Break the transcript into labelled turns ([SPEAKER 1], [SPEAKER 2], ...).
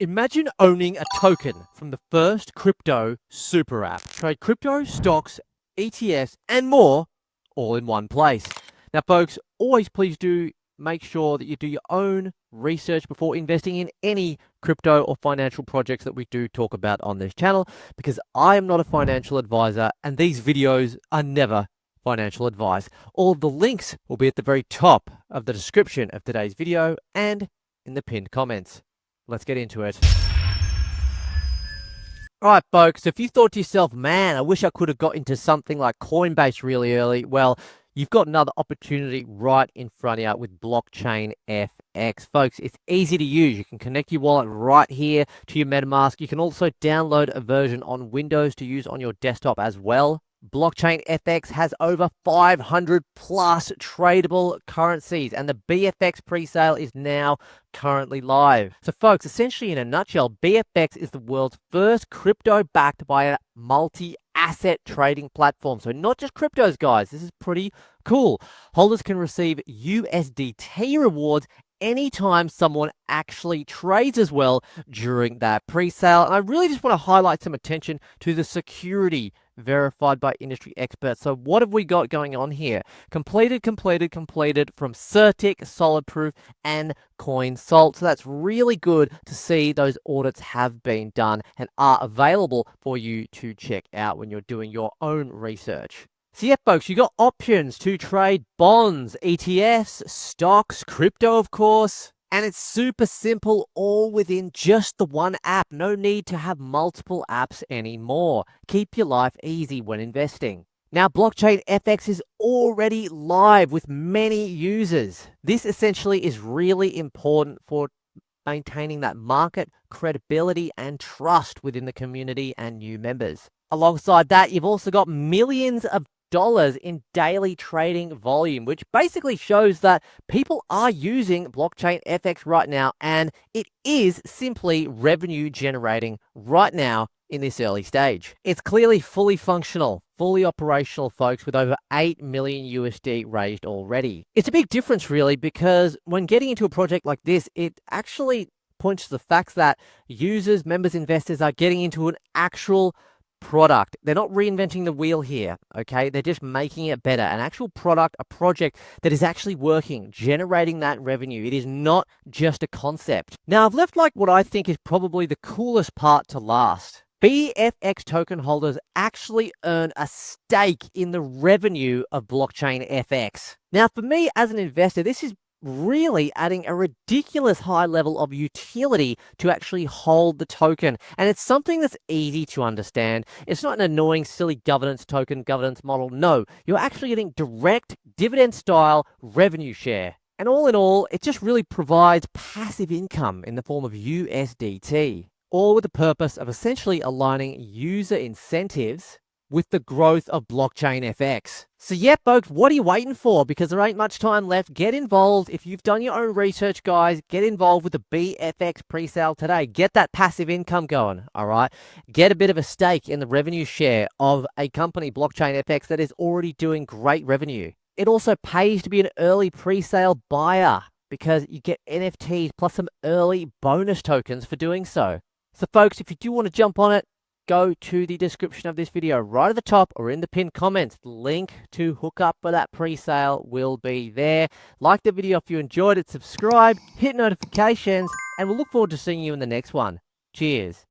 [SPEAKER 1] Imagine owning a token from the first crypto super app. Trade crypto, stocks, ETFs, and more all in one place. Now, folks, always please do make sure that you do your own research before investing in any crypto or financial projects that we do talk about on this channel, because I am not a financial advisor and these videos are never financial advice. All of the links will be at the very top of the description of today's video and in the pinned comments. Let's get into it. All right, folks, if you thought to yourself, man, I wish I could have got into something like Coinbase really early, well, you've got another opportunity right in front of you with BlockchainFX. Folks, it's easy to use. You can connect your wallet right here to your MetaMask. You can also download a version on Windows to use on your desktop as well. BlockchainFX has over 500 plus tradable currencies, and the BFX presale is now currently live. So folks, essentially in a nutshell, BFX is the world's first crypto backed by a multi-asset trading platform. So not just cryptos, guys. This is pretty cool. Holders can receive USDT rewards anytime someone actually trades as well during that pre-sale. And I really just want to highlight some attention to the security verified by industry experts. So what have we got going on here? Completed from Certik, Solidproof, and Coinsult. So that's really good to see those audits have been done and are available for you to check out when you're doing your own research. So yeah, folks, you got options to trade bonds, ETFs, stocks, crypto, of course. And it's super simple, all within just the one app. No need to have multiple apps anymore. Keep your life easy when investing. Now, BlockchainFX is already live with many users. This essentially is really important for maintaining that market credibility and trust within the community and new members. Alongside that, you've also got millions of dollars in daily trading volume, which basically shows that people are using BlockchainFX right now, and it is simply revenue generating right now in this early stage. It's clearly fully functional, fully operational, folks, with over 8 million USD raised already. It's a big difference, really, because when getting into a project like this, it actually points to the fact that users, members, investors are getting into an actual product. They're not reinventing the wheel here, okay? They're just making it better. An actual product, a project that is actually working, generating that revenue. It is not just a concept. Now, I've left like what I think is probably the coolest part to last. BFX token holders actually earn a stake in the revenue of BlockchainFX. Now, for me as an investor, this is really adding a ridiculous high level of utility to actually hold the token. And it's something that's easy to understand. It's not an annoying, silly governance token, governance model. No, you're actually getting direct dividend style revenue share. And all in all, it just really provides passive income in the form of USDT, all with the purpose of essentially aligning user incentives with the growth of BlockchainFX. So yeah, folks, what are you waiting for? Because there ain't much time left. Get involved. If you've done your own research, guys, get involved with the BFX presale today. Get that passive income going, all right? Get a bit of a stake in the revenue share of a company, BlockchainFX, that is already doing great revenue. It also pays to be an early presale buyer because you get NFTs plus some early bonus tokens for doing so. So folks, if you do want to jump on it, go to the description of this video right at the top or in the pinned comments. The link to hook up for that pre-sale will be there. Like the video if you enjoyed it, subscribe, hit notifications, and we'll look forward to seeing you in the next one. Cheers.